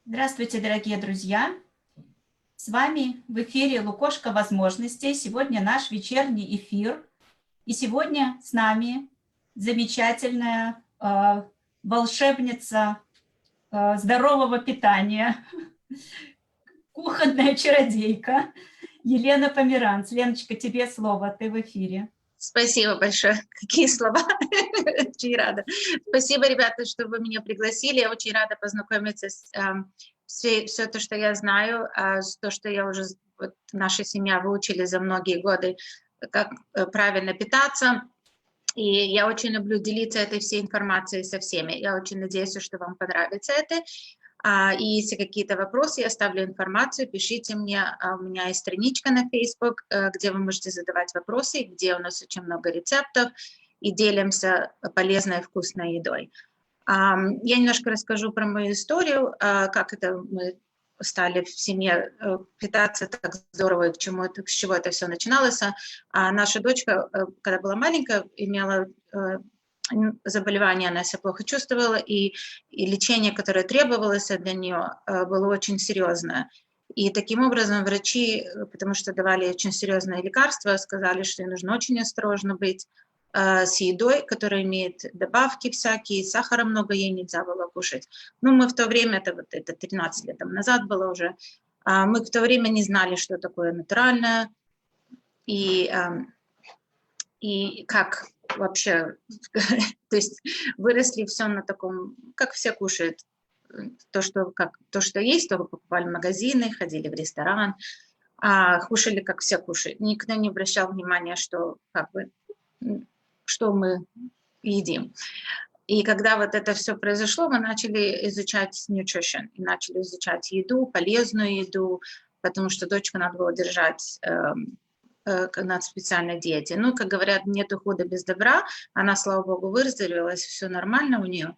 Здравствуйте, дорогие друзья! С вами в эфире Лукошко возможностей. Сегодня наш вечерний эфир. И сегодня с нами замечательная волшебница здорового питания, кухонная чародейка Елена Померанц. Леночка, тебе слово, ты в эфире. Спасибо большое. Какие слова. Очень рада. Спасибо, ребята, что вы меня пригласили. Я очень рада познакомиться с все то, что я знаю, то, что я уже, вот, наша семья выучили за многие годы, как правильно питаться. И я очень люблю делиться этой всей информацией со всеми. Я очень надеюсь, что вам понравится это. И если какие-то вопросы, я оставлю информацию, пишите мне. У меня есть страничка на Facebook, где вы можете задавать вопросы, где у нас очень много рецептов и делимся полезной и вкусной едой. Я немножко расскажу про мою историю, как это мы стали в семье питаться так здорово, и с чего это все начиналось. Наша дочка, когда была маленькая, имела заболевание, она себя плохо чувствовала, и лечение, которое требовалось для нее, было очень серьезное. И таким образом врачи, потому что давали очень серьезные лекарства, сказали, что ей нужно очень осторожно быть с едой, которая имеет добавки всякие, сахара много ей нельзя было кушать. Ну, мы в то время, это 13 лет назад было уже, мы в то время не знали, что такое натуральное, и как вообще, то есть выросли все на таком, как все кушают, то, что есть, то покупали в магазины, ходили в ресторан, кушали, как все кушают. Никто не обращал внимания, что мы едим. И когда вот это все произошло, мы начали изучать nutrition, и начали изучать еду, полезную еду, потому что дочку надо было держать на специальной диете. Ну, как говорят, нет ухода без добра. Она, слава богу, выздоровелась, все нормально у нее.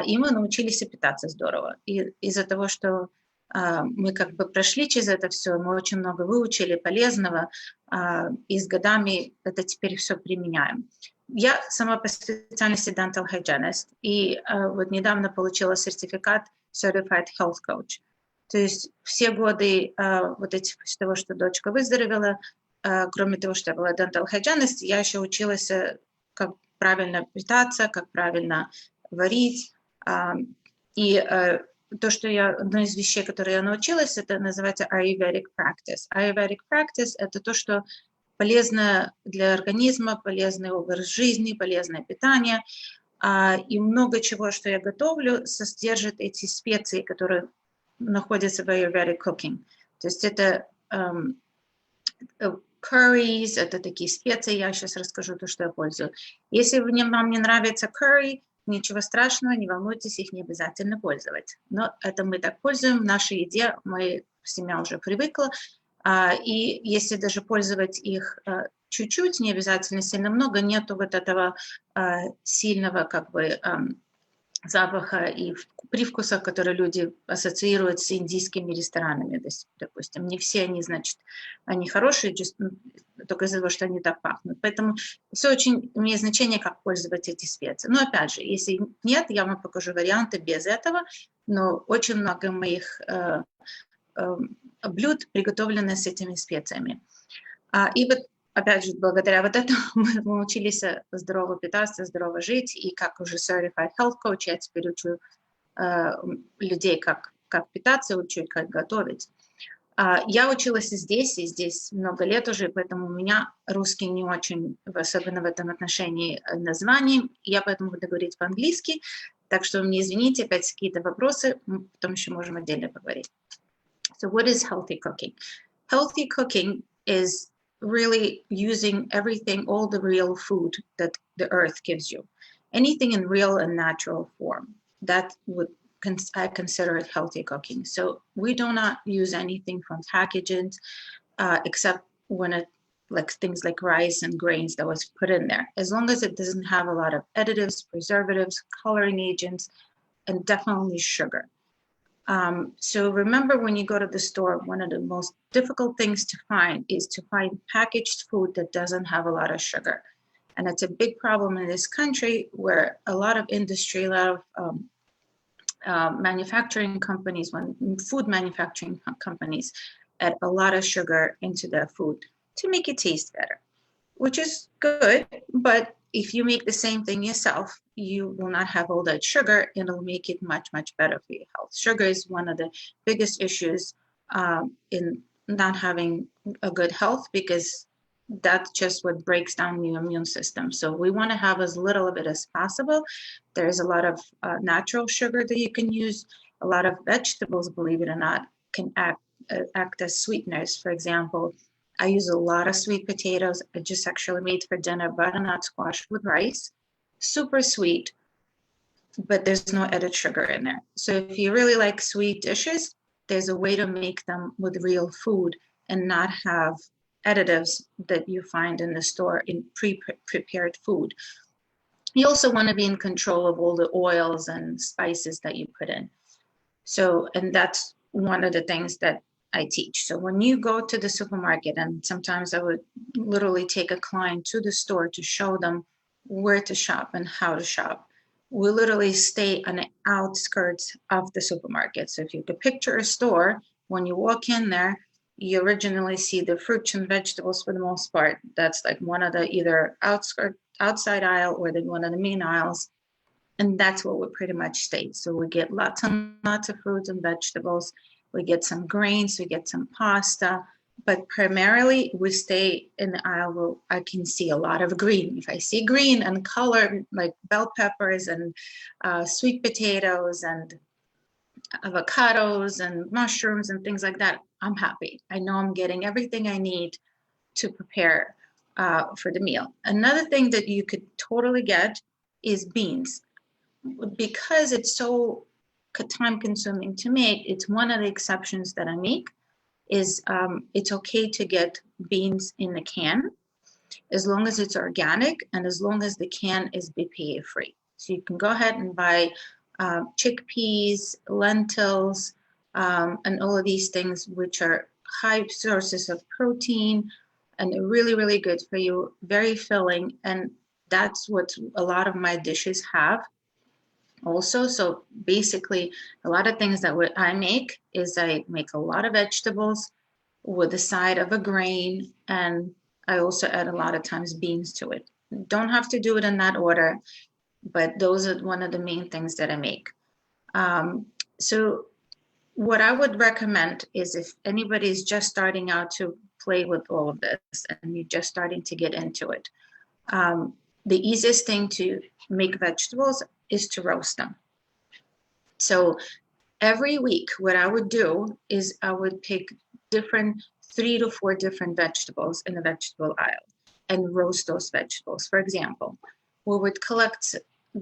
И мы научились питаться здорово. И из-за того, что мы как бы прошли через это все, мы очень много выучили полезного, и с годами это теперь все применяем. Я сама по специальности dental hygienist, и вот недавно получила сертификат Certified Health Coach. То есть все годы вот эти, после того, что дочка выздоровела, кроме того, что я была dental hygienist, я еще училась, как правильно питаться, как правильно варить. И то, что одно из вещей, которые я научилась, это называется Ayurvedic practice. Ayurvedic practice – это то, что полезно для организма, полезный образ жизни, полезное питание. И много чего, что я готовлю, содержит эти специи, которые находятся в Ayurvedic cooking. То есть это curries, это такие специи, я сейчас расскажу то, что я пользую. Если вам не нравится curry, ничего страшного, не волнуйтесь, их не обязательно пользовать. Но это мы так пользуем, в нашей еде семья уже привыкла. И если даже пользовать их чуть-чуть, не обязательно сильно много, нету вот этого сильного как бы запаха и привкуса, которые люди ассоциируют с индийскими ресторанами. То есть, допустим, не все они, значит, они хорошие, только из-за того, что они так пахнут. Поэтому все очень имеет значение, как пользоваться эти специи. Но опять же, если нет, я вам покажу варианты без этого, но очень много моих блюд приготовлены с этими специями. И вот опять же, благодаря вот этому мы научились здорово питаться, здорово жить, и как уже Certified Health Coach я теперь учу людей, как питаться, учу, как готовить. Я училась и здесь много лет уже, поэтому у меня русский не очень, особенно в этом отношении названий, я поэтому буду говорить по-английски, так что мне извините, опять какие-то вопросы, мы потом еще можем отдельно поговорить. So what is healthy cooking? Healthy cooking is really using everything, all the real food that the earth gives you. Anything in real and natural form. That I consider it healthy cooking. So we do not use anything from packaging, except when like things like rice and grains that was put in there. As long as it doesn't have a lot of additives, preservatives, coloring agents, and definitely sugar. So remember, when you go to the store, one of the most difficult things to find is to find packaged food that doesn't have a lot of sugar. And it's a big problem in this country where a lot of industry, a lot of manufacturing companies, when food manufacturing companies add a lot of sugar into their food to make it taste better, which is good. But if you make the same thing yourself, you will not have all that sugar, and it'll make it much, much better for your health. Sugar is one of the biggest issues in not having a good health, because that's just what breaks down your immune system. So we want to have as little of it as possible. There's a lot of natural sugar that you can use. A lot of vegetables, believe it or not, can act as sweeteners. For example, I use a lot of sweet potatoes. I just actually made for dinner butternut squash with rice. Super sweet, but there's no added sugar in there. So if you really like sweet dishes, there's a way to make them with real food and not have additives that you find in the store in pre-prepared food. You also want to be in control of all the oils and spices that you put in. So, and that's one of the things that I teach. So when you go to the supermarket, and sometimes I would literally take a client to the store to show them where to shop and how to shop. We literally stay on the outskirts of the supermarket. So if you could picture a store, when you walk in there, you originally see the fruits and vegetables for the most part. That's like one of the either outside aisle or one of the main aisles. And that's where we pretty much stay. So we get lots and lots of fruits and vegetables. We get some grains, we get some pasta, but primarily we stay in the aisle where I can see a lot of green. If I see green and color, like bell peppers and sweet potatoes and avocados and mushrooms and things like that, I'm happy. I know I'm getting everything I need to prepare for the meal. Another thing that you could totally get is beans. Because it's so time consuming to make, it's one of the exceptions that I make is it's okay to get beans in a can as long as it's organic and as long as the can is BPA free. So you can go ahead and buy chickpeas, lentils, and all of these things, which are high sources of protein and they're really, really good for you, very filling. And that's what a lot of my dishes have also. So basically, a lot of things that I make is I make a lot of vegetables with the side of a grain, and I also add a lot of times beans to it. Don't have to do it in that order, but those are one of the main things that I make. So what I would recommend is if anybody's just starting out to play with all of this and you're just starting to get into it, the easiest thing to make vegetables is to roast them. So every week, what I would do is I would pick 3 to 4 different vegetables in the vegetable aisle and roast those vegetables. For example, we would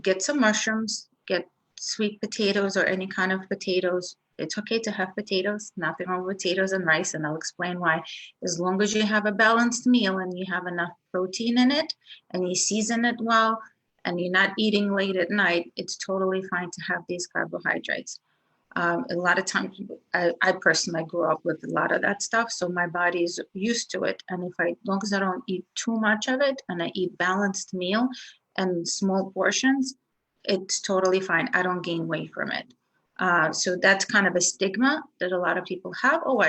get some mushrooms, get sweet potatoes or any kind of potatoes. It's okay to have potatoes, nothing wrong with potatoes and rice, and I'll explain why. As long as you have a balanced meal and you have enough protein in it and you season it well and you're not eating late at night, it's totally fine to have these carbohydrates. A lot of times, I personally grew up with a lot of that stuff, so my body is used to it. And as long as I don't eat too much of it and I eat balanced meal and small portions, it's totally fine. I don't gain weight from it. So that's kind of a stigma that a lot of people have. Oh,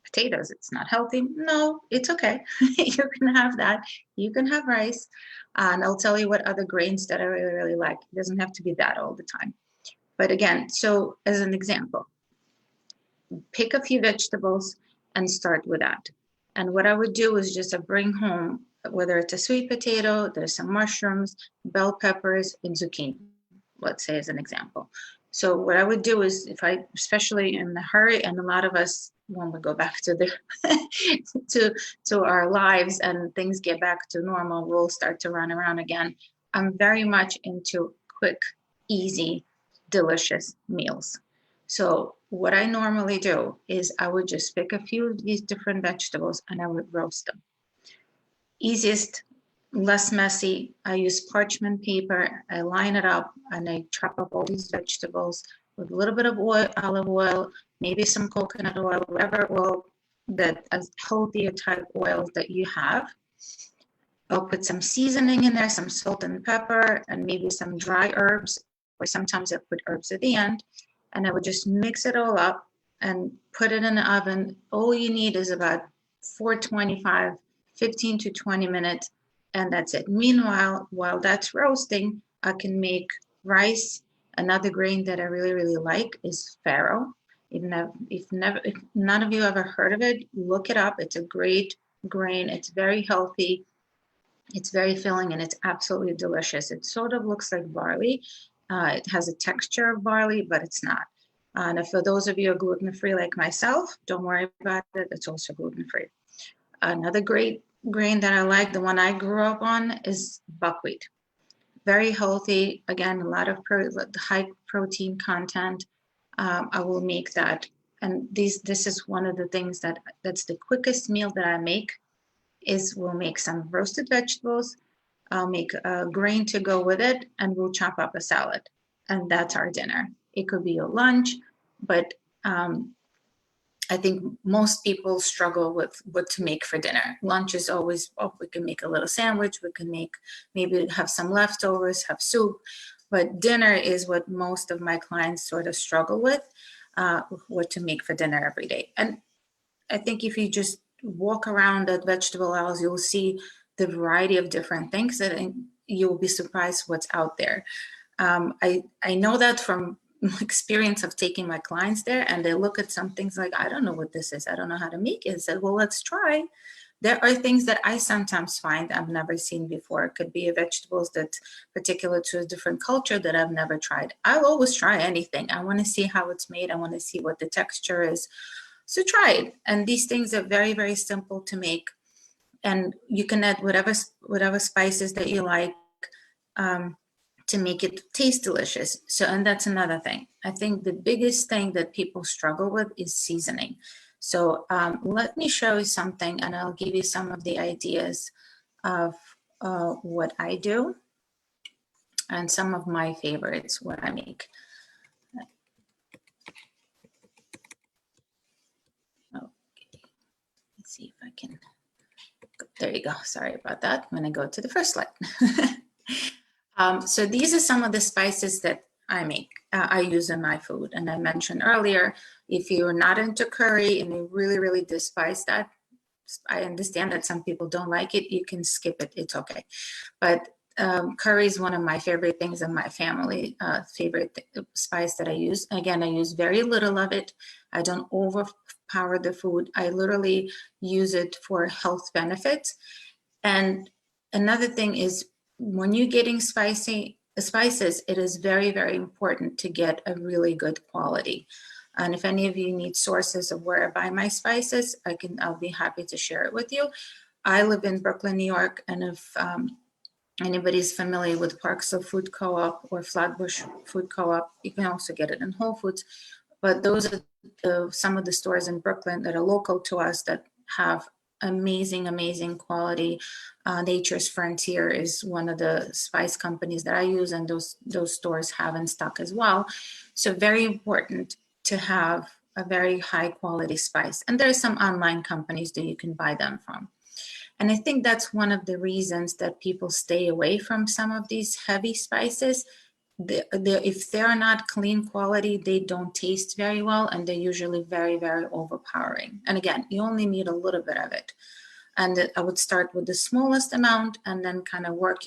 potatoes, it's not healthy. No, it's okay. You can have that. You can have rice. And I'll tell you what other grains that I really, really like. It doesn't have to be that all the time. But again, so as an example, pick a few vegetables and start with that. And what I would do is just bring home, whether it's a sweet potato, there's some mushrooms, bell peppers, and zucchini, let's say as an example. So what I would do is especially in a hurry, and a lot of us, when we go back to to our lives and things get back to normal, we'll start to run around again. I'm very much into quick, easy, delicious meals. So what I normally do is I would just pick a few of these different vegetables and I would roast them. Easiest, less messy. I use parchment paper. I line it up and I chop up all these vegetables with a little bit of oil, olive oil, maybe some coconut oil, whatever oil that is healthier type oils that you have. I'll put some seasoning in there, some salt and pepper, and maybe some dry herbs or sometimes I put herbs at the end, and I would just mix it all up and put it in the oven. All you need is about 425, 15 to 20 minutes, and that's it. Meanwhile, while that's roasting, I can make rice. Another grain that I really, really like is farro. If none of you ever heard of it, look it up. It's a great grain. It's very healthy. It's very filling, and it's absolutely delicious. It sort of looks like barley. It has a texture of barley, but it's not. And for those of you who are gluten-free like myself, don't worry about it. It's also gluten-free. Another great grain that I like, the one I grew up on, is buckwheat. Very healthy. Again, a lot of high protein content. I will make that. And this is one of the things that's the quickest meal that I make, is we'll make some roasted vegetables. I'll make a grain to go with it, and we'll chop up a salad. And that's our dinner. It could be a lunch, but I think most people struggle with what to make for dinner. Lunch is always, oh, we can make a little sandwich, we can maybe have some leftovers, have soup, but dinner is what most of my clients sort of struggle with, what to make for dinner every day. And I think if you just walk around at vegetable aisles, you'll see the variety of different things that you'll be surprised what's out there. I know that from experience of taking my clients there, and they look at some things like, I don't know what this is. I don't know how to make it. I said, well, let's try. There are things that I sometimes find I've never seen before. It could be vegetables that's particular to a different culture that I've never tried. I'll always try anything. I want to see how it's made. I want to see what the texture is. So try it. And these things are very, very simple to make. And you can add whatever spices that you like to make it taste delicious. So, and that's another thing. I think the biggest thing that people struggle with is seasoning. So let me show you something, and I'll give you some of the ideas of what I do and some of my favorites, what I make. Okay. Let's see if I can, there you go. Sorry about that. I'm gonna go to the first slide. So these are some of the spices that I make, I use in my food. And I mentioned earlier, if you're not into curry and you really, really despise that, I understand that some people don't like it, you can skip it, it's okay. But curry is one of my favorite things in my family, favorite spice that I use. Again, I use very little of it. I don't overpower the food. I literally use it for health benefits. And another thing is, when you're getting spices, it is very, very important to get a really good quality. And if any of you need sources of where I buy my spices, I'll be happy to share it with you. I live in Brooklyn, New York, and if anybody's familiar with Park Slope Food Co-op or Flatbush Food Co-op, you can also get it in Whole Foods. But those are some of the stores in Brooklyn that are local to us that have amazing, amazing quality. Nature's Frontier is one of the spice companies that I use, and those stores have in stock as well. So very important to have a very high quality spice. And there are some online companies that you can buy them from. And I think that's one of the reasons that people stay away from some of these heavy spices. If they're not clean quality, they don't taste very well, and they're usually very, very overpowering. And again, you only need a little bit of it. And I would start with the smallest amount and then kind of work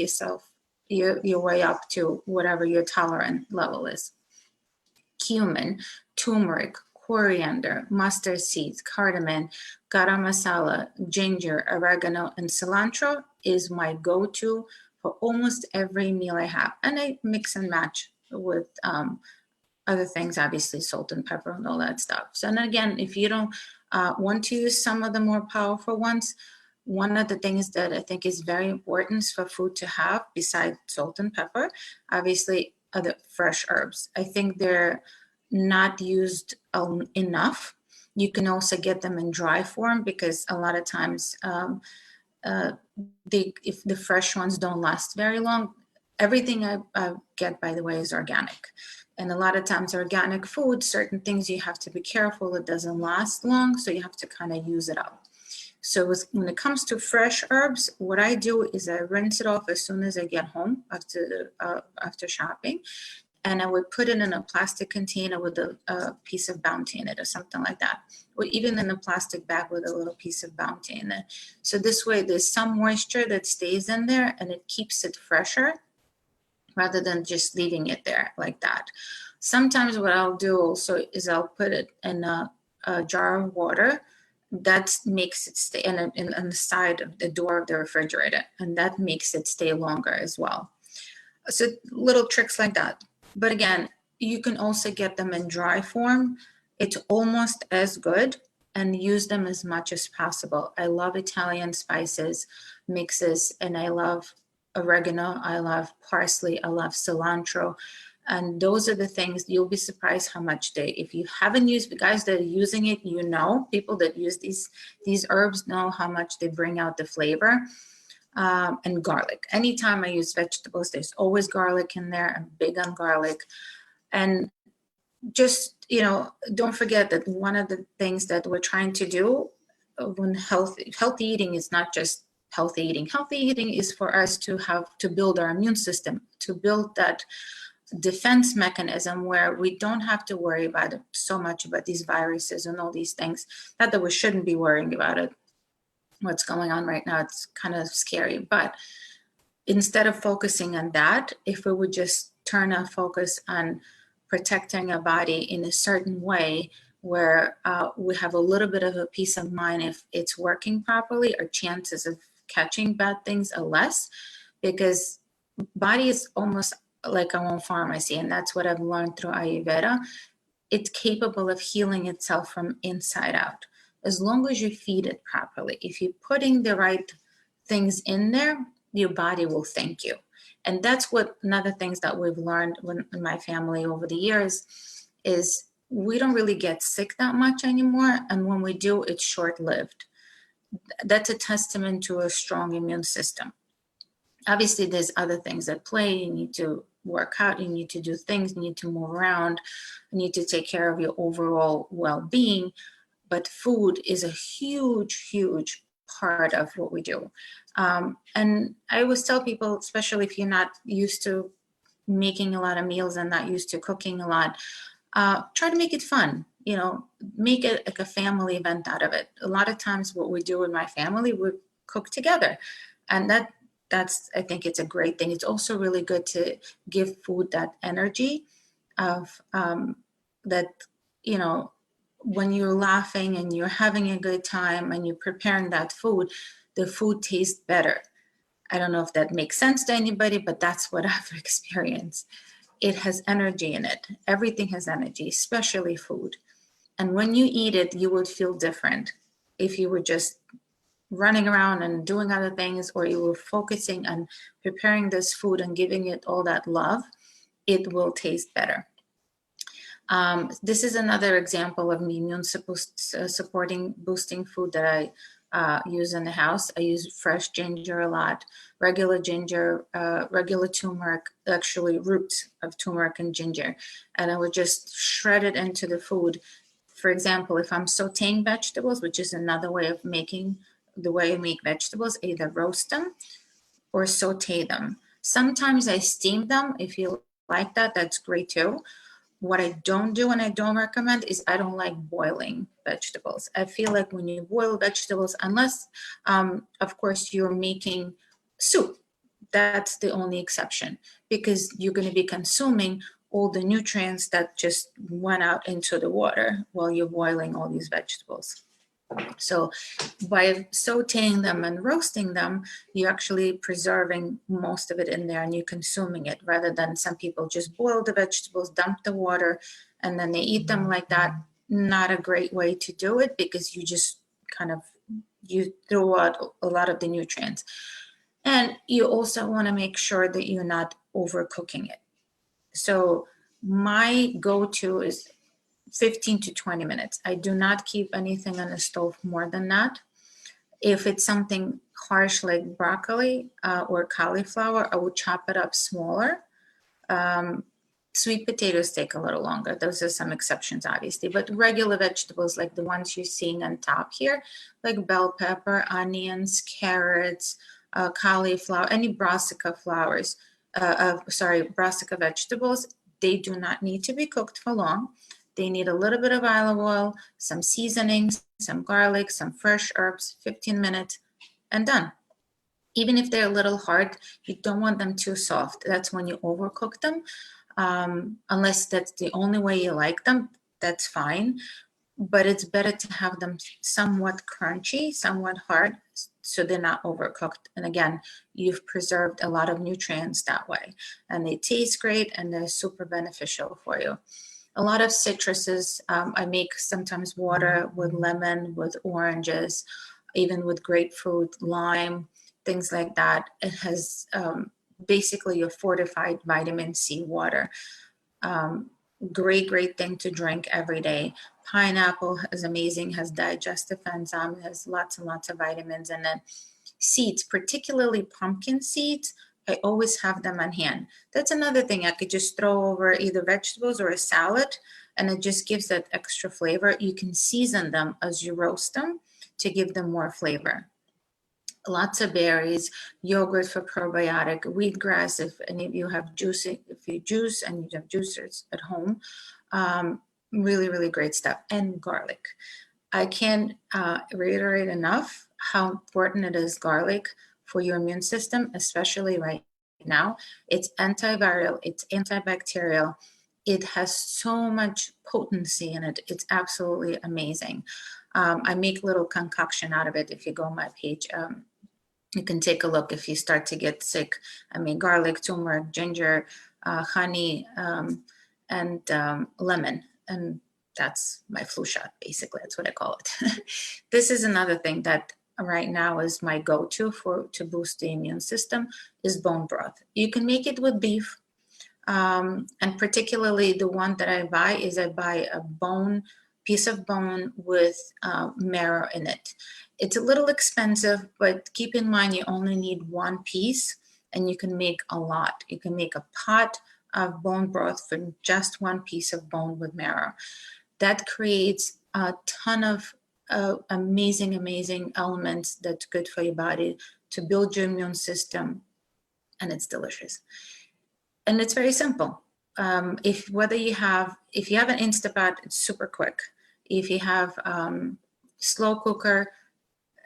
your way up to whatever your tolerant level is. Cumin, turmeric, coriander, mustard seeds, cardamom, garam masala, ginger, oregano, and cilantro is my go-to for almost every meal I have. And I mix and match with other things, obviously salt and pepper and all that stuff. So, and again, if you don't want to use some of the more powerful ones, one of the things that I think is very important for food to have, besides salt and pepper, obviously other fresh herbs. I think they're not used enough. You can also get them in dry form, because a lot of times if the fresh ones don't last very long. Everything I get, by the way, is organic. And a lot of times organic food, certain things you have to be careful, it doesn't last long, so you have to kind of use it up. So when it comes to fresh herbs, what I do is I rinse it off as soon as I get home after shopping. and I would put it in a plastic container with a piece of Bounty in it or something like that, or even in a plastic bag with a little piece of Bounty in it. So this way there's some moisture that stays in there and it keeps it fresher rather than just leaving it there like that. Sometimes what I'll do also is I'll put it in a jar of water that makes it stay on the side of the door of the refrigerator, and that makes it stay longer as well. So little tricks like that. But again, you can also get them in dry form. It's almost as good, and use them as much as possible. I love Italian spices, mixes, and I love oregano, I love parsley, I love cilantro. And those are the things you'll be surprised how much if you haven't used, the guys that are using it, people that use these herbs know how much they bring out the flavor. And garlic. Anytime I use vegetables, there's always garlic in there. I'm big on garlic. And just, don't forget that one of the things that we're trying to do when healthy eating is not just healthy eating. Healthy eating is for us to build our immune system, to build that defense mechanism where we don't have to worry about it so much about these viruses and all these things. Not that we shouldn't be worrying about it. What's going on right now, it's kind of scary. But instead of focusing on that, if we would just turn our focus on protecting our body in a certain way where we have a little bit of a peace of mind if it's working properly, our chances of catching bad things are less, because body is almost like our own pharmacy, and that's what I've learned through Ayurveda. It's capable of healing itself from inside out, as long as you feed it properly. If you're putting the right things in there, your body will thank you. And that's what another things that we've learned in my family over the years is we don't really get sick that much anymore. And when we do, it's short-lived. That's a testament to a strong immune system. Obviously, there's other things at play. You need to work out, you need to do things, you need to move around, you need to take care of your overall well-being. But food is a huge, huge part of what we do. And I always tell people, especially if you're not used to making a lot of meals and not used to cooking a lot, try to make it fun. Make it like a family event out of it. A lot of times what we do in my family, we cook together. And that's, I think it's a great thing. It's also really good to give food that energy of that, when you're laughing and you're having a good time and you're preparing that food, the food tastes better. I don't know if that makes sense to anybody, but that's what I've experienced. It has energy in it. Everything has energy, especially food. And when you eat it, you would feel different. If you were just running around and doing other things, or you were focusing on preparing this food and giving it all that love, it will taste better. This is another example of me immune supporting, boosting food that I use in the house. I use fresh ginger a lot, regular ginger, regular turmeric, actually roots of turmeric and ginger. And I would just shred it into the food. For example, if I'm sauteing vegetables, which is another way of making the way I make vegetables, either roast them or saute them. Sometimes I steam them. If you like that, that's great too. What I don't do and I don't recommend is I don't like boiling vegetables. I feel like when you boil vegetables, unless, of course, you're making soup, that's the only exception, because you're going to be consuming all the nutrients that just went out into the water while you're boiling all these vegetables. So by sauteing them and roasting them, you're actually preserving most of it in there and you're consuming it, rather than some people just boil the vegetables, dump the water, and then they eat them like that. Not a great way to do it, because you just you throw out a lot of the nutrients. And you also want to make sure that you're not overcooking it. So my go-to is 15 to 20 minutes. I do not keep anything on the stove more than that. If it's something harsh like broccoli or cauliflower, I would chop it up smaller. Sweet potatoes take a little longer. Those are some exceptions, obviously, but regular vegetables like the ones you're seeing on top here, like bell pepper, onions, carrots, cauliflower, any brassica flowers, brassica vegetables, they do not need to be cooked for long. They need a little bit of olive oil, some seasonings, some garlic, some fresh herbs, 15 minutes, and done. Even if they're a little hard, you don't want them too soft. That's when you overcook them. Unless that's the only way you like them, that's fine. But it's better to have them somewhat crunchy, somewhat hard, so they're not overcooked. And again, you've preserved a lot of nutrients that way. And they taste great and they're super beneficial for you. A lot of citruses, I make sometimes water with lemon, with oranges, even with grapefruit, lime, things like that. It has basically your fortified vitamin C water. Great thing to drink every day. Pineapple is amazing, has digestive enzyme, has lots and lots of vitamins in it. Seeds, particularly pumpkin seeds, I always have them on hand. That's another thing I could just throw over either vegetables or a salad, and it just gives that extra flavor. You can season them as you roast them to give them more flavor. Lots of berries, yogurt for probiotic, wheatgrass if any of you have juicing, if you juice and you have juicers at home, really great stuff. And garlic. I can't reiterate enough how important it is, garlic, for your immune system, especially right now. It's antiviral, it's antibacterial. It has so much potency in it. It's absolutely amazing. I make little concoction out of it. If you go on my page, you can take a look if you start to get sick. I mean, garlic, turmeric, ginger, honey, and lemon. And that's my flu shot, basically. That's what I call it. This is another thing that right now is my go-to to boost the immune system is bone broth. You can make it with beef. And particularly the one that I buy is I buy a piece of bone with marrow in it. It's a little expensive, but keep in mind you only need one piece and you can make a lot. You can make a pot of bone broth from just one piece of bone with marrow. That creates a ton of amazing elements that's good for your body to build your immune system, and it's delicious. And it's very simple. If you have an Instapot, it's super quick. If you have slow cooker,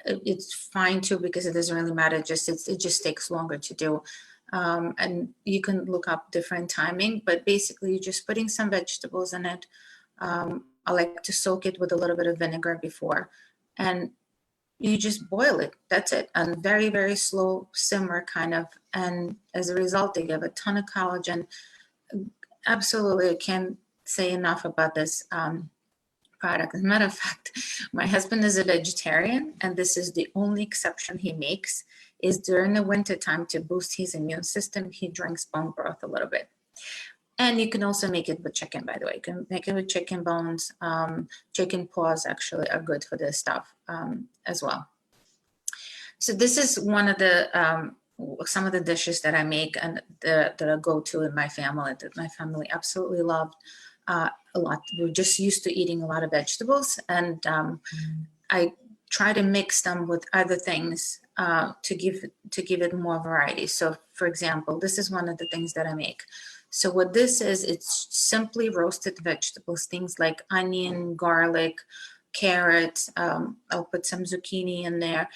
it's fine too, because it doesn't really matter. It just takes longer to do. And you can look up different timing, but basically you're just putting some vegetables in it. I like to soak it with a little bit of vinegar before, and you just boil it. That's it. And very slow simmer kind of. And as a result, they give a ton of collagen. Absolutely, I can't say enough about this product. As a matter of fact, my husband is a vegetarian, and this is the only exception he makes, is during the winter time to boost his immune system, he drinks bone broth a little bit. And you can also make it with chicken, by the way. You can make it with chicken bones. Chicken paws actually are good for this stuff as well. So this is one of the some of the dishes that I make and that I go to in my family, that my family absolutely loved a lot. We're just used to eating a lot of vegetables, and I try to mix them with other things to give it more variety. So, for example, this is one of the things that I make. So what this is, it's simply roasted vegetables, things like onion, garlic, carrot. I'll put some zucchini in there.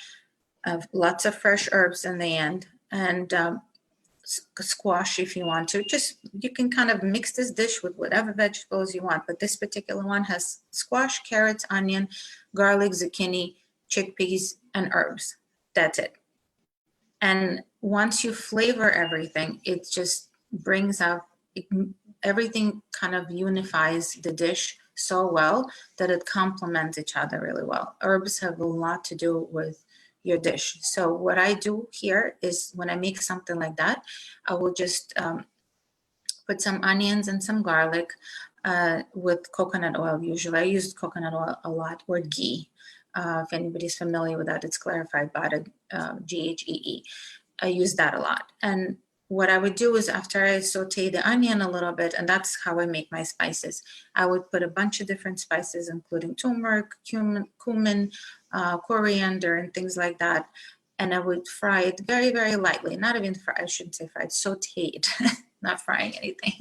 Lots of fresh herbs in the end, and squash if you want to. Just, you can kind of mix this dish with whatever vegetables you want, but this particular one has squash, carrots, onion, garlic, zucchini, chickpeas, and herbs. That's it. And once you flavor everything, it just brings out, everything kind of unifies the dish so well that it complements each other really well. Herbs have a lot to do with your dish. So what I do here is when I make something like that, I will just put some onions and some garlic with coconut oil. Usually I use coconut oil a lot, or ghee. If anybody's familiar with that, it's clarified butter, GHEE. I use that a lot. And what I would do is, after I saute the onion a little bit, and that's how I make my spices, I would put a bunch of different spices, including turmeric, cumin, coriander, and things like that. And I would fry it very lightly. Not even fry, I shouldn't say fried, sauteed. not frying anything,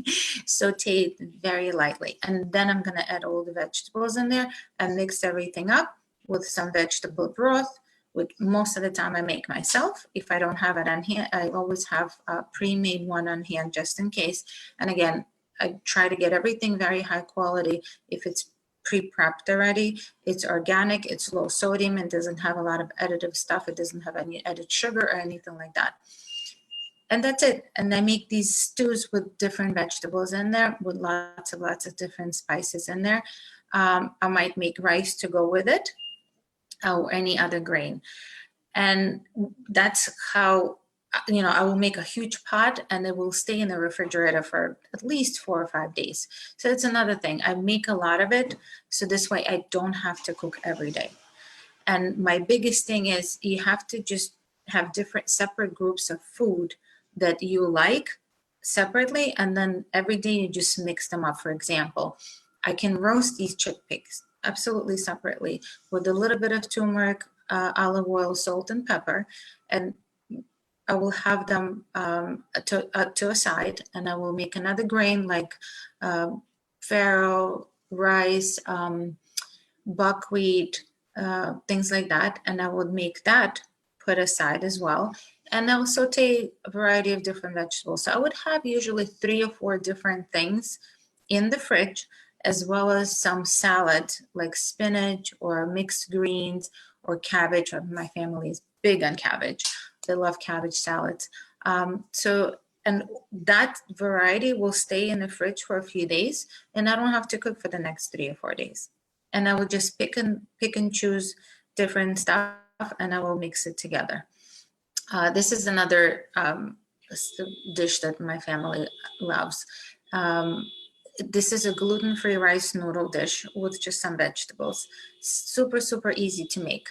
sauteed very lightly. And then I'm gonna add all the vegetables in there and mix everything up with some vegetable broth, which most of the time I make myself. If I don't have it on hand, I always have a pre-made one on hand just in case. And again, I try to get everything very high quality. If it's pre-prepped already, it's organic, it's low sodium, and doesn't have a lot of additive stuff. It doesn't have any added sugar or anything like that. And that's it. And I make these stews with different vegetables in there, with lots of different spices in there. I might make rice to go with it, or any other grain. And that's how, I will make a huge pot and it will stay in the refrigerator for at least 4 or 5 days. So it's another thing. I make a lot of it, so this way I don't have to cook every day. And my biggest thing is you have to just have different separate groups of food that you like separately, and then every day you just mix them up. For example, I can roast these chickpeas absolutely separately with a little bit of turmeric, olive oil, salt, and pepper, and I will have them to a side, and I will make another grain like farro, rice, buckwheat, things like that, and I would make that put aside as well. And I'll saute a variety of different vegetables. So I would have usually 3 or 4 different things in the fridge, as well as some salad like spinach or mixed greens or cabbage. My family is big on cabbage. They love cabbage salads. And that variety will stay in the fridge for a few days, and I don't have to cook for the next 3 or 4 days. And I will just pick and choose different stuff, and I will mix it together. This is another dish that my family loves. This is a gluten-free rice noodle dish with just some vegetables. Super, super easy to make.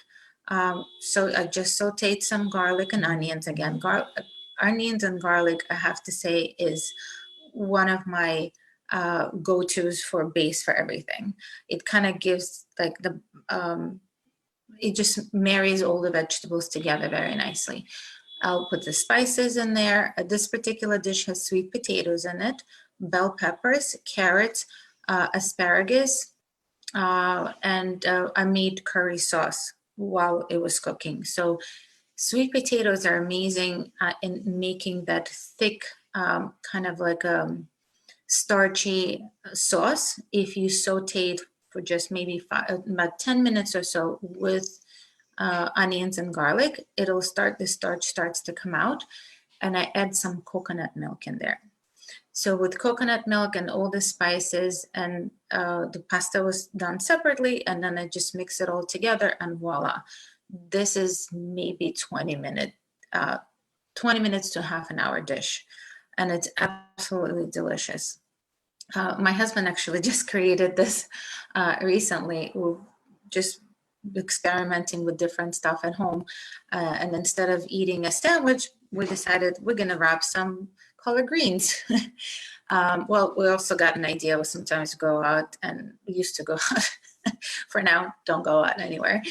So I just sauteed some garlic and onions. Again, onions and garlic, I have to say, is one of my go-tos for base for everything. It kind of gives like it just marries all the vegetables together very nicely. I'll put the spices in there. This particular dish has sweet potatoes in it, bell peppers, carrots, asparagus, and I made curry sauce while it was cooking. So sweet potatoes are amazing in making that thick, kind of like a starchy sauce. If you saute it for just maybe about 10 minutes or so with onions and garlic, the starch starts to come out, and I add some coconut milk in there. So with coconut milk and all the spices, and the pasta was done separately, and then I just mix it all together, and voila. This is maybe 20 minutes to half an hour dish, and it's absolutely delicious. My husband actually just created this recently, just experimenting with different stuff at home. And instead of eating a sandwich, we decided we're going to wrap some collard greens. Well, we also got an idea. We sometimes go out, and we used to go out. For now, don't go out anywhere.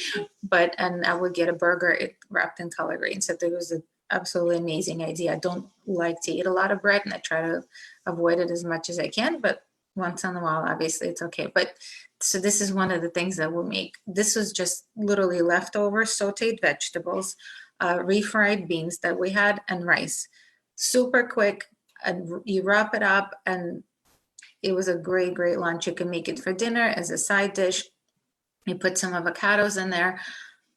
And I would get a burger wrapped in collard greens. So it was an absolutely amazing idea. I don't like to eat a lot of bread, and I try to avoid it as much as I can. But once in a while, obviously, it's okay. But so this is one of the things that we'll make. This was just literally leftover sauteed vegetables, refried beans that we had, and rice. Super quick, and you wrap it up, and it was a great, great lunch. You can make it for dinner as a side dish. You put some avocados in there.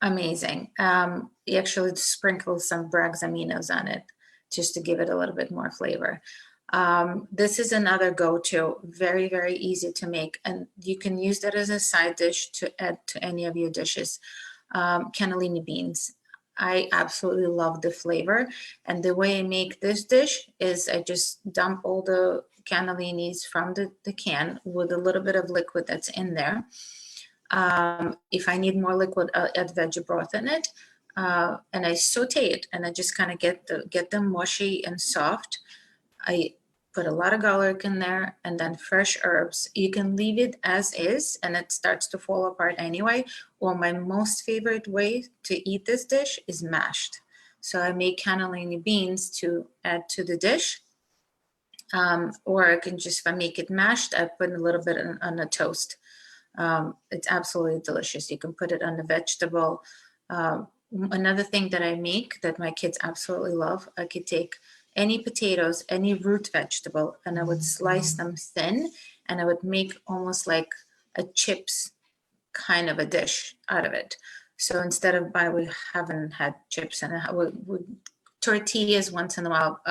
Amazing. You actually sprinkle some Bragg's aminos on it just to give it a little bit more flavor. This is another go-to, very, very easy to make, and you can use that as a side dish to add to any of your dishes. Cannellini beans. I absolutely love the flavor, and the way I make this dish is I just dump all the cannellinis from the can with a little bit of liquid that's in there. If I need more liquid, I'll add veggie broth in it, and I saute it, and I just kind of get them mushy and soft. I put a lot of garlic in there, and then fresh herbs. You can leave it as is, and it starts to fall apart anyway. Or my most favorite way to eat this dish is mashed. So I make cannellini beans to add to the dish. Or I can just, if I make it mashed, I put a little bit on a toast. It's absolutely delicious. You can put it on a vegetable. Another thing that I make that my kids absolutely love, I could take any potatoes, any root vegetable, and I would slice them thin, and I would make almost like a chips kind of a dish out of it. So instead of we haven't had chips, and tortillas once in a while,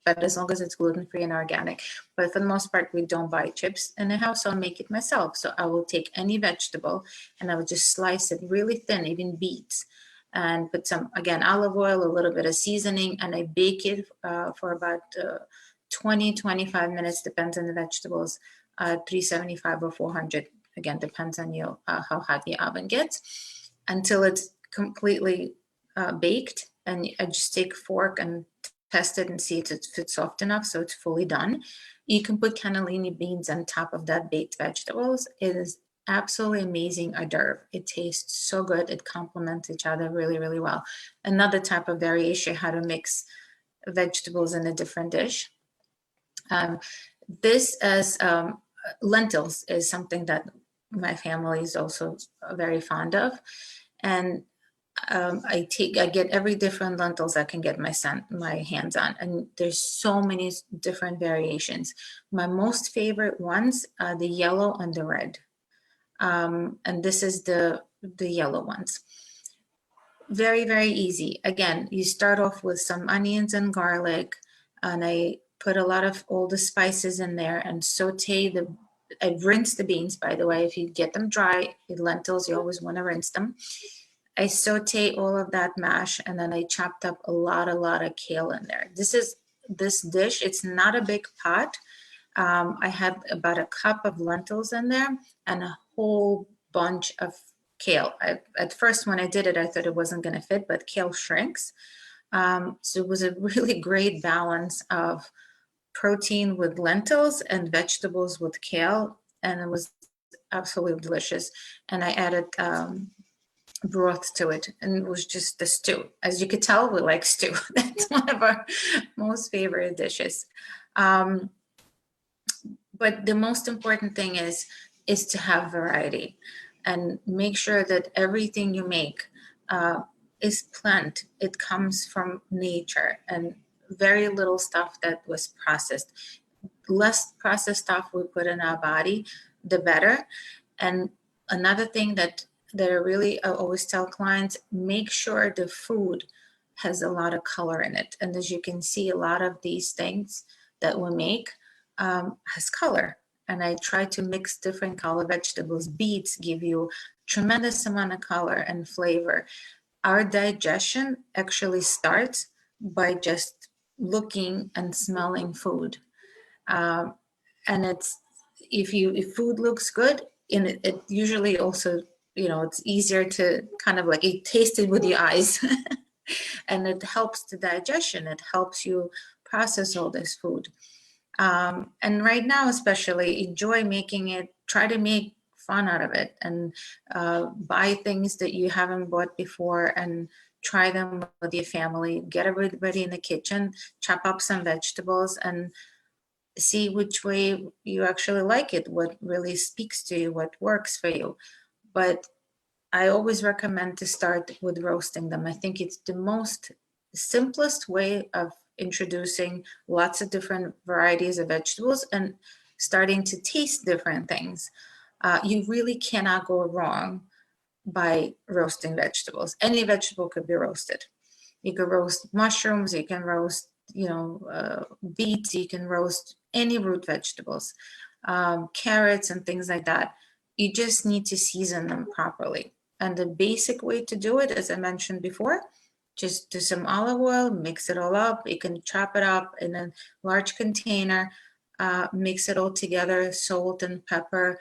but as long as it's gluten-free and organic. But for the most part, we don't buy chips in the house, so I'll make it myself. So I will take any vegetable and I will just slice it really thin, even beets, and put some, again, olive oil, a little bit of seasoning, and I bake it for about 20-25 minutes, depends on the vegetables, 375 or 400. Again, depends on you how hot the oven gets, until it's completely baked. And I just take a fork and test it and see if it's soft enough so it's fully done. You can put cannellini beans on top of that baked vegetables. It is absolutely amazing hors d'oeuvre. It tastes so good. It complements each other really, really well. Another type of variation, how to mix vegetables in a different dish. This as lentils is something that my family is also very fond of. And I get every different lentils I can get my hands on, and there's so many different variations. My most favorite ones are the yellow and the red, and this is the yellow ones. Very, very easy. Again, you start off with some onions and garlic, and I put a lot of all the spices in there and saute I rinse the beans, by the way. If you get them dry, lentils, you always want to rinse them. I saute all of that mash, and then I chopped up a lot of kale in there. This dish, it's not a big pot. I had about a cup of lentils in there and a whole bunch of kale. At first, when I did it, I thought it wasn't going to fit, but kale shrinks. So it was a really great balance of protein with lentils and vegetables with kale, and it was absolutely delicious. And I added broth to it, and it was just the stew. As you could tell, we like stew. That's one of our most favorite dishes. But the most important thing is to have variety and make sure that everything you make is plant. It comes from nature, and very little stuff that was processed. Less processed stuff we put in our body, the better. And another thing that I always tell clients, make sure the food has a lot of color in it. And as you can see, a lot of these things that we make has color. And I try to mix different color vegetables. Beets give you tremendous amount of color and flavor. Our digestion actually starts by just looking and smelling food. And if food looks good, and it usually also, it's easier to kind of like taste it with your eyes. And it helps the digestion. It helps you process all this food. And right now, especially, enjoy making it. Try to make fun out of it, and buy things that you haven't bought before and try them with your family. Get everybody in the kitchen, chop up some vegetables, and see which way you actually like it, what really speaks to you, what works for you. But I always recommend to start with roasting them. I think it's the most simplest way of introducing lots of different varieties of vegetables and starting to taste different things. You really cannot go wrong by roasting vegetables. Any vegetable could be roasted. You could roast mushrooms, you can roast, beets, you can roast any root vegetables, carrots and things like that. You just need to season them properly. And the basic way to do it, as I mentioned before, just do some olive oil, mix it all up. You can chop it up in a large container, mix it all together, salt and pepper,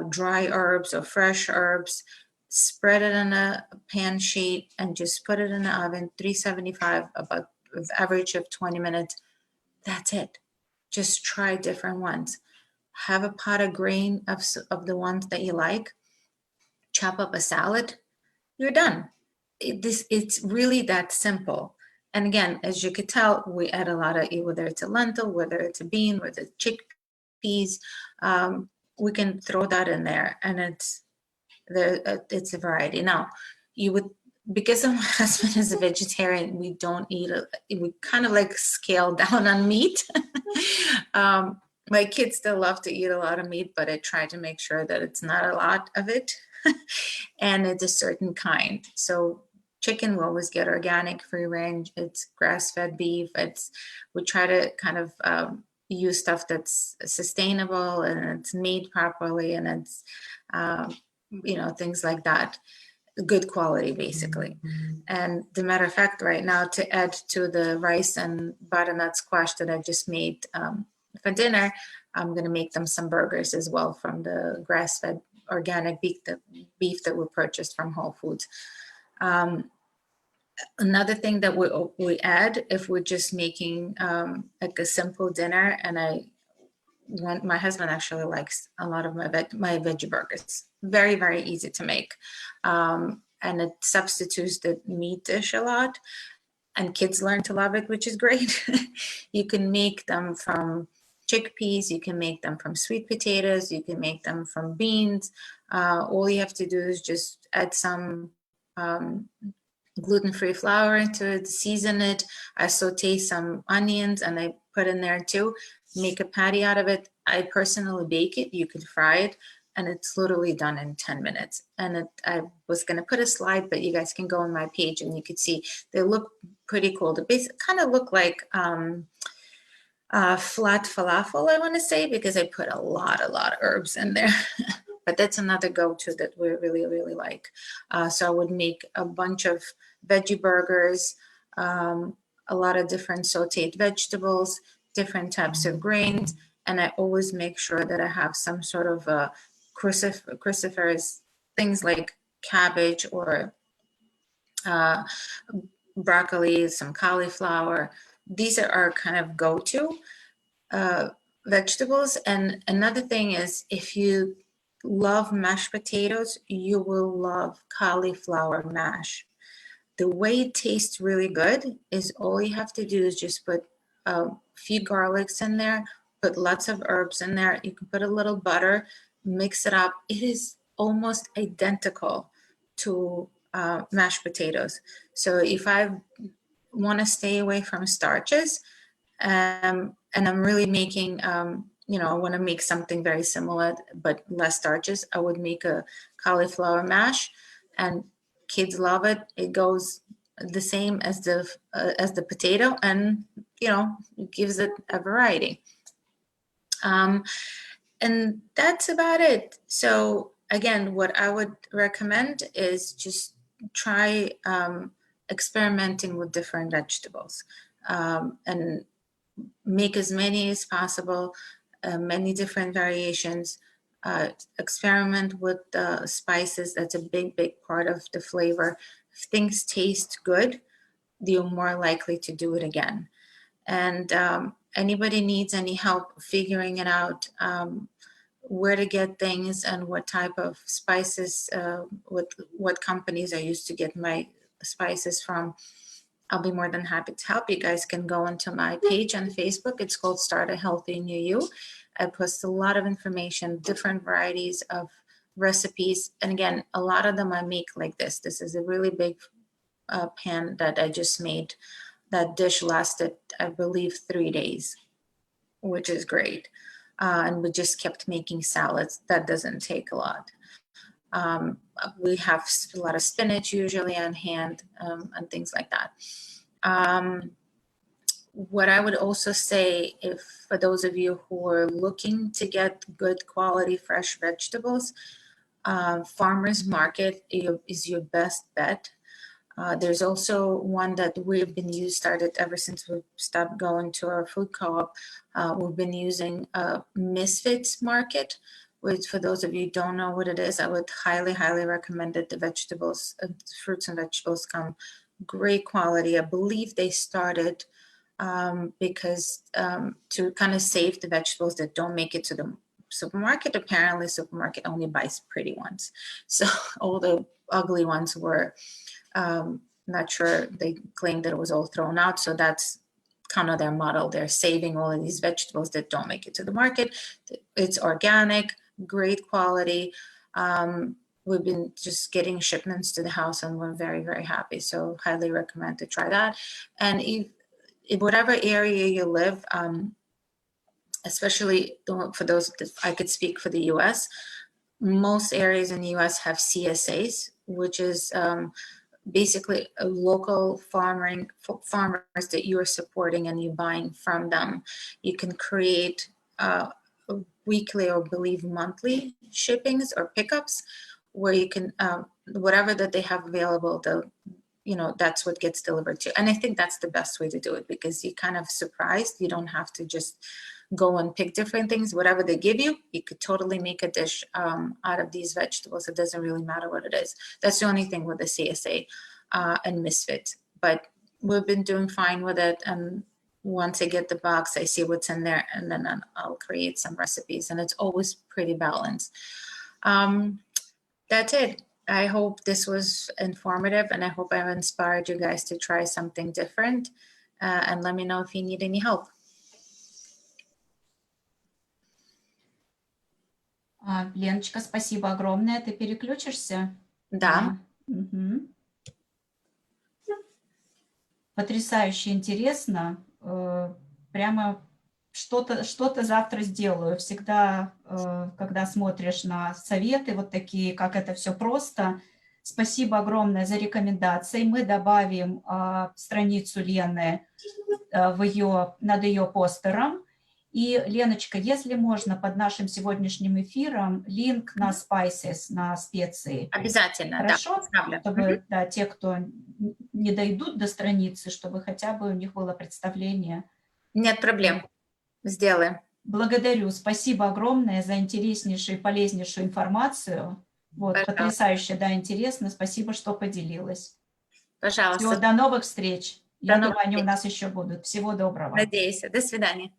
dry herbs or fresh herbs, spread it on a pan sheet and just put it in the oven, 375, about an average of 20 minutes. That's it. Just try different ones. Have a pot of grain of the ones that you like. Chop up a salad. You're done. It's really that simple. And again, as you could tell, we add a lot of, whether it's a lentil, whether it's a bean, whether it's chickpeas, we can throw that in there, and it's a variety. Now, you would, because my husband is a vegetarian, we don't eat we kind of like scale down on meat. My kids still love to eat a lot of meat, but I try to make sure that it's not a lot of it and it's a certain kind. So chicken, we always get organic, free range. It's grass-fed beef. We try to kind of use stuff that's sustainable and it's made properly, and it's things like that. Good quality, basically. And the matter of fact, right now, to add to the rice and butternut squash that I just made for dinner, I'm going to make them some burgers as well from the grass-fed organic beef that we purchased from Whole Foods. Another thing that we add, if we're just making like a simple dinner, and my husband actually likes a lot of my veggie burgers. Very, very easy to make. And it substitutes the meat dish a lot. And kids learn to love it, which is great. You can make them from chickpeas. You can make them from sweet potatoes. You can make them from beans. All you have to do is just add some gluten-free flour into it, season it. I saute some onions and I put in there too. Make a patty out of it. I personally bake it. You could fry it, and it's literally done in 10 minutes. And I was going to put a slide, but you guys can go on my page and you could see they look pretty cool. They kind of look like flat falafel, I want to say, because I put a lot of herbs in there. But that's another go-to that we really, really like. So I would make a bunch of veggie burgers, a lot of different sauteed vegetables, different types of grains, and I always make sure that I have some sort of cruciferous things like cabbage or broccoli, some cauliflower. These are our kind of go-to vegetables. And another thing is, if you love mashed potatoes, you will love cauliflower mash. The way it tastes really good is all you have to do is just put a few garlics in there, put lots of herbs in there. You can put a little butter, mix it up. It is almost identical to mashed potatoes. So if I want to stay away from starches, and I'm really making, I want to make something very similar but less starches, I would make a cauliflower mash, and kids love it. It goes the same as the potato, and it gives it a variety. And that's about it. So again, what I would recommend is just try experimenting with different vegetables, and make as many as possible, many different variations. Experiment with the spices. That's a big part of the flavor. If things taste good, you're more likely to do it again. And anybody needs any help figuring it out, where to get things and what type of spices, what companies I used to get my spices from, I'll be more than happy to help. You guys can go onto my page on Facebook. It's called Start a Healthy New You. I post a lot of information, different varieties of recipes. And again, a lot of them I make like this. This is a really big pan that I just made. That dish lasted, I believe, 3 days, which is great. And we just kept making salads. That doesn't take a lot. We have a lot of spinach usually on hand, and things like that. What I would also say, if for those of you who are looking to get good quality fresh vegetables, farmers market is your best bet. There's also one that we've been started ever since we stopped going to our food co-op. We've been using Misfits Market, which, for those of you who don't know what it is, I would highly recommend it. The vegetables, fruits and vegetables come great quality. I believe they started because to kind of save the vegetables that don't make it to the supermarket. Apparently, only buys pretty ones. So all the ugly ones were not sure, they claimed that it was all thrown out. So that's kind of their model. They're saving all of these vegetables that don't make it to the market. It's organic, great quality. We've been just getting shipments to the house and we're very, very happy. So highly recommend to try that. And if in whatever area you live, especially for those that I could speak for the US, most areas in the US have CSAs, which is basically a local farmers that you are supporting and you're buying from them. You can create weekly or believe monthly shippings or pickups where you can, whatever that they have available, that's what gets delivered to. And I think that's the best way to do it because you're kind of surprised. You don't have to just go and pick different things. Whatever they give you, you could totally make a dish out of these vegetables. It doesn't really matter what it is. That's the only thing with the CSA and Misfit. But we've been doing fine with it. And once I get the box, I see what's in there, and then I'll create some recipes. And it's always pretty balanced. That's it. I hope this was informative, and I hope I've inspired you guys to try something different. And let me know if you need any help. Леночка, спасибо огромное. Ты переключишься? Да. Угу. Потрясающе интересно. Прямо что-то завтра сделаю. Всегда, когда смотришь на советы вот такие, как это все просто. Спасибо огромное за рекомендации. Мы добавим страницу Лены над ее постером. И, Леночка, если можно, под нашим сегодняшним эфиром линк на spices, на специи. Обязательно, хорошо? Да, чтобы те, кто не дойдут до страницы, чтобы хотя бы у них было представление. Нет проблем. Сделаем. Благодарю. Спасибо огромное за интереснейшую и полезнейшую информацию. Вот, потрясающе, да, интересно. Спасибо, что поделилась. Пожалуйста. Всего, до новых встреч. Я думаю, они встреч. у нас еще будут. Всего доброго. Надеюсь. До свидания.